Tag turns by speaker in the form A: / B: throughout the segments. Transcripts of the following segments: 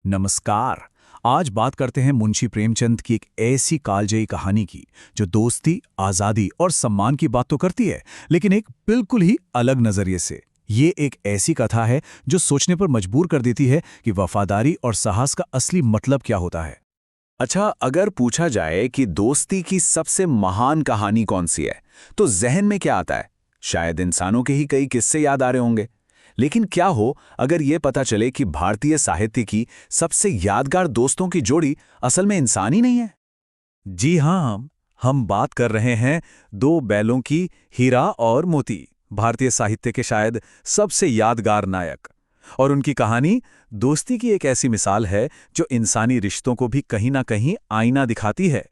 A: नमस्कार। आज बात करते हैं मुंशी प्रेमचंद की एक ऐसी कालजयी कहानी की जो दोस्ती, आज़ादी और सम्मान की बात तो करती है, लेकिन एक बिल्कुल ही अलग नजरिए से। ये एक ऐसी कथा है जो सोचने पर मजबूर कर देती है कि वफादारी और साहस का असली मतलब क्या होता है।
B: अच्छा, अगर पूछा जाए कि दोस्ती की सबसे महान कहानी कौन सी है, तो जहन में क्या आता है? शायद इंसानों के ही कई किस्से याद आ रहे होंगे। लेकिन क्या हो अगर ये पता चले कि भारतीय साहित्य की सबसे यादगार दोस्तों की जोड़ी असल में इंसान ही नहीं है?
A: जी हाँ, हम बात कर रहे हैं दो बैलों की, हीरा और मोती, भारतीय साहित्य के शायद सबसे यादगार नायक। और उनकी कहानी दोस्ती की एक ऐसी मिसाल है जो इंसानी रिश्तों को भी कहीं ना कहीं आईना दिखाती है।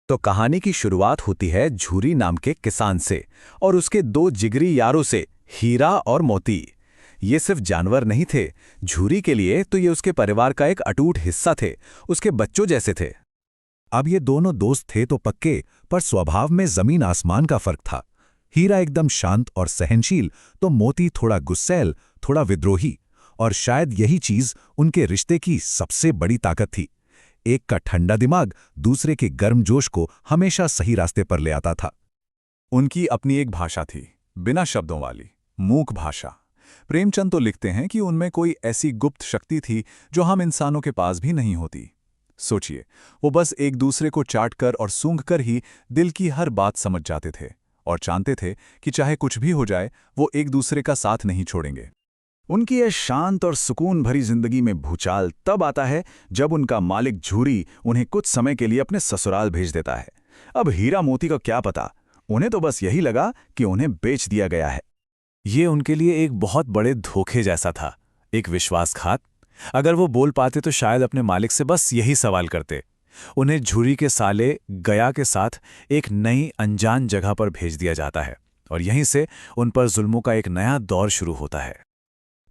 A: तो कहानी की शुरुआत होती है झूरी नाम के किसान से और उसके दो जिगरी यारों से, हीरा और मोती। ये सिर्फ जानवर नहीं थे, झूरी के लिए तो ये उसके परिवार का एक अटूट हिस्सा थे, उसके बच्चों जैसे थे। अब ये दोनों दोस्त थे तो पक्के, पर स्वभाव में जमीन आसमान का फर्क था। हीरा एकदम शांत और सहनशील, तो मोती थोड़ा गुस्सैल, थोड़ा विद्रोही। और शायद यही चीज उनके रिश्ते की सबसे बड़ी ताकत थी। एक का ठंडा दिमाग दूसरे के गर्मजोश को हमेशा सही रास्ते पर ले आता था। उनकी अपनी एक भाषा थी, बिना शब्दों वाली, मूक भाषा। प्रेमचंद तो लिखते हैं कि उनमें कोई ऐसी गुप्त शक्ति थी जो हम इंसानों के पास भी नहीं होती। सोचिए, वो बस एक दूसरे को चाटकर और सूंघकर ही दिल की हर बात समझ जाते थे और जानते थे कि चाहे कुछ भी हो जाए, वो एक दूसरे का साथ नहीं छोड़ेंगे। उनकी यह शांत और सुकून भरी जिंदगी में भूचाल तब आता है जब उनका मालिक झूरी उन्हें कुछ समय के लिए अपने ससुराल भेज देता है। अब हीरा मोती का क्या पता, उन्हें तो बस यही लगा कि उन्हें बेच दिया गया है। ये उनके लिए एक बहुत बड़े धोखे जैसा था, एक विश्वासघात। अगर वो बोल पाते तो शायद अपने मालिक से बस यही सवाल करते। उन्हें झूरी के साले गया के साथ एक नई अनजान जगह पर भेज दिया जाता है और यहीं से उन पर जुल्मों का एक नया दौर शुरू होता है।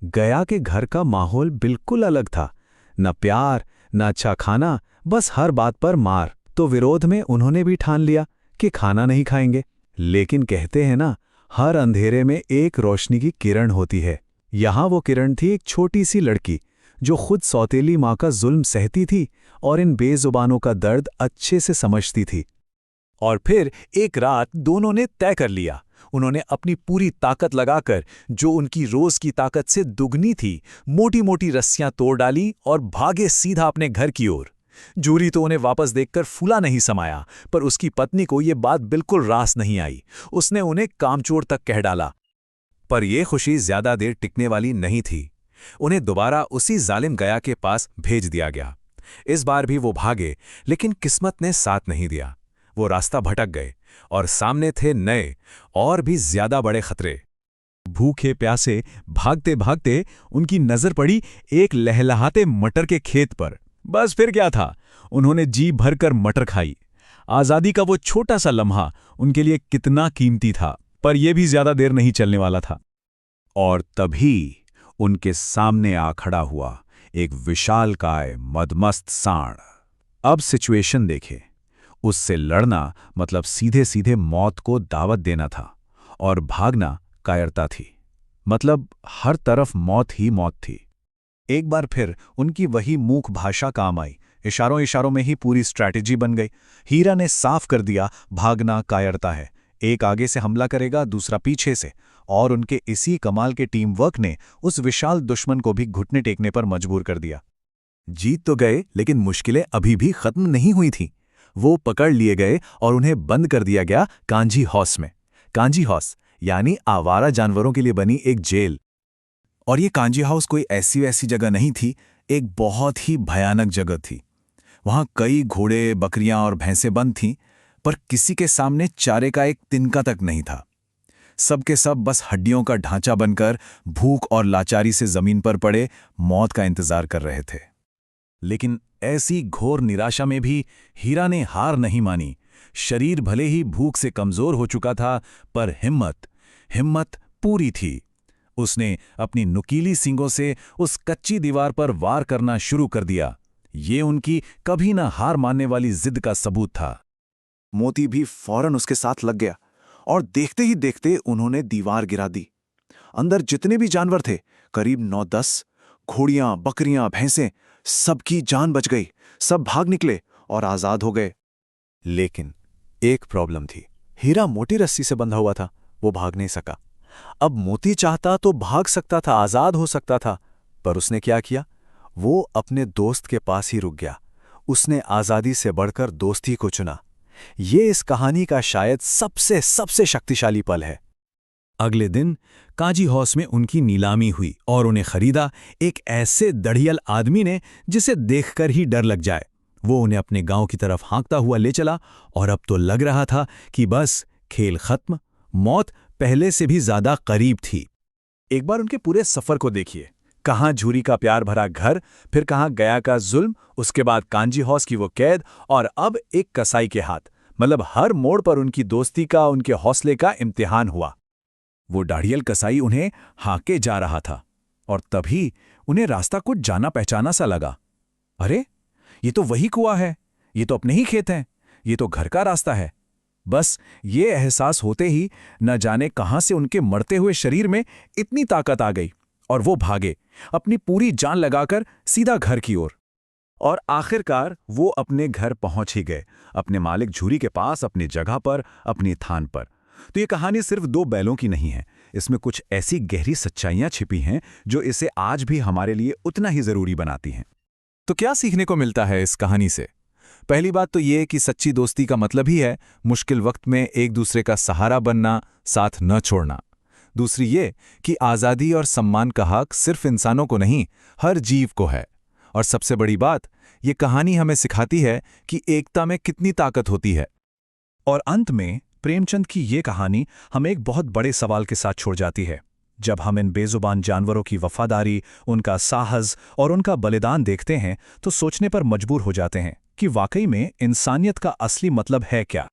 A: गया के घर का माहौल बिल्कुल अलग था। न प्यार, न अच्छा खाना, बस हर बात पर मार। तो विरोध में उन्होंने भी ठान लिया कि खाना नहीं खाएंगे। लेकिन कहते हैं ना, हर अंधेरे में एक रोशनी की किरण होती है। यहाँ वो किरण थी एक छोटी सी लड़की जो खुद सौतेली माँ का जुल्म सहती थी और इन बेजुबानों का दर्द अच्छे से समझती थी। और फिर एक रात दोनों ने तय कर लिया। उन्होंने अपनी पूरी ताकत लगाकर, जो उनकी रोज की ताकत से दुगनी थी, मोटी मोटी रस्सियां तोड़ डाली और भागे सीधा अपने घर की ओर। जूरी तो उन्हें वापस देखकर फूला नहीं समाया, पर उसकी पत्नी को यह बात बिल्कुल रास नहीं आई। उसने उन्हें कामचोर तक कह डाला। पर यह खुशी ज्यादा देर टिकने वाली नहीं थी। उन्हें दोबारा उसी जालिम गया के पास भेज दिया गया। इस बार भी वो भागे, लेकिन किस्मत ने साथ नहीं दिया। वो रास्ता भटक गए और सामने थे नए और भी ज्यादा बड़े खतरे। भूखे प्यासे भागते भागते उनकी नजर पड़ी एक लहलहाते मटर के खेत पर। बस फिर क्या था, उन्होंने जी भरकर मटर खाई। आजादी का वो छोटा सा लम्हा उनके लिए कितना कीमती था, पर यह भी ज्यादा देर नहीं चलने वाला था। और तभी उनके सामने आ खड़ा हुआ एक विशालकाय मदमस्त सांड। अब सिचुएशन देखे। उससे लड़ना मतलब सीधे सीधे मौत को दावत देना था, और भागना कायरता थी। मतलब हर तरफ मौत ही मौत थी। एक बार फिर उनकी वही मूक भाषा काम आई। इशारों इशारों में ही पूरी स्ट्रैटेजी बन गई। हीरा ने साफ कर दिया, भागना कायरता है। एक आगे से हमला करेगा, दूसरा पीछे से। और उनके इसी कमाल के टीम वर्क ने उस विशाल दुश्मन को भी घुटने टेकने पर मजबूर कर दिया। जीत तो गए, लेकिन मुश्किलें अभी भी खत्म नहीं हुई थीं। वो पकड़ लिए गए और उन्हें बंद कर दिया गया कांजी हाउस में। कांजी हाउस यानी आवारा जानवरों के लिए बनी एक जेल। और ये कांजी हाउस कोई ऐसी वैसी जगह नहीं थी, एक बहुत ही भयानक जगह थी। वहां कई घोड़े, बकरियां और भैंसें बंद थीं, पर किसी के सामने चारे का एक तिनका तक नहीं था। सब के सब बस हड्डियों का ढांचा बनकर भूख और लाचारी से जमीन पर पड़े मौत का इंतजार कर रहे थे। लेकिन ऐसी घोर निराशा में भी हीरा ने हार नहीं मानी। शरीर भले ही भूख से कमजोर हो चुका था, पर हिम्मत पूरी थी। उसने अपनी नुकीली सींगों से उस कच्ची दीवार पर वार करना शुरू कर दिया। ये उनकी कभी ना हार मानने वाली जिद का सबूत था। मोती भी फौरन उसके साथ लग गया और देखते ही देखते उन्होंने दीवार गिरा दी। अंदर जितने भी जानवर थे, करीब 9-10 घोड़ियां, बकरियां, भैंसें,
C: सबकी जान बच गई, सब भाग निकले और आजाद हो गए। लेकिन एक प्रॉब्लम थी, हीरा मोटी रस्सी से बंधा हुआ था, वो भाग नहीं सका। अब मोती चाहता तो भाग सकता था, आजाद हो सकता था, पर उसने क्या किया? वो अपने दोस्त के पास ही रुक गया। उसने आजादी से बढ़कर दोस्ती को चुना। ये इस कहानी का शायद सबसे सबसे शक्तिशाली पल है।
A: अगले दिन काजी हाउस में उनकी नीलामी हुई और उन्हें खरीदा एक ऐसे दढ़ियल आदमी ने जिसे देखकर ही डर लग जाए। वो उन्हें अपने गांव की तरफ हाँकता हुआ ले चला और अब तो लग रहा था कि बस खेल खत्म, मौत पहले से भी ज्यादा करीब थी। एक बार उनके पूरे सफर को देखिए, कहाँ झूरी का प्यार भरा घर, फिर कहाँ गया का जुल्म, उसके बाद कांजी हाउस की वो कैद और अब एक कसाई के हाथ। मतलब हर मोड़ पर उनकी दोस्ती का, उनके हौसले का इम्तिहान हुआ। वो दाढ़ियल कसाई उन्हें हाँके जा रहा था और तभी उन्हें रास्ता कुछ जाना पहचाना सा लगा। अरे, ये तो वही कुआं है, ये तो अपने ही खेत हैं, ये तो घर का रास्ता है। बस ये एहसास होते ही न जाने कहां से उनके मरते हुए शरीर में इतनी ताकत आ गई और वो भागे, अपनी पूरी जान लगाकर सीधा घर की ओर। और आखिरकार वो अपने घर पहुंच ही गए, अपने मालिक झूरी के पास, अपनी जगह पर, अपनी थान पर। तो ये कहानी सिर्फ दो बैलों की नहीं है, इसमें कुछ ऐसी गहरी सच्चाइयां छिपी हैं जो इसे आज भी हमारे लिए उतना ही जरूरी बनाती हैं। तो क्या सीखने को मिलता है इस कहानी से? पहली बात तो ये कि सच्ची दोस्ती का मतलब ही है मुश्किल वक्त में एक दूसरे का सहारा बनना, साथ न छोड़ना। दूसरी ये कि आज़ादी और सम्मान का हक सिर्फ इंसानों को नहीं, हर जीव को है। और सबसे बड़ी बात, ये कहानी हमें सिखाती है कि एकता में कितनी ताकत होती है। और अंत में प्रेमचंद की ये कहानी हमें एक बहुत बड़े सवाल के साथ छोड़ जाती है। जब हम इन बेजुबान जानवरों की वफादारी, उनका साहस और उनका बलिदान देखते हैं तो सोचने पर मजबूर हो जाते हैं कि वाकई में इंसानियत का असली मतलब है क्या।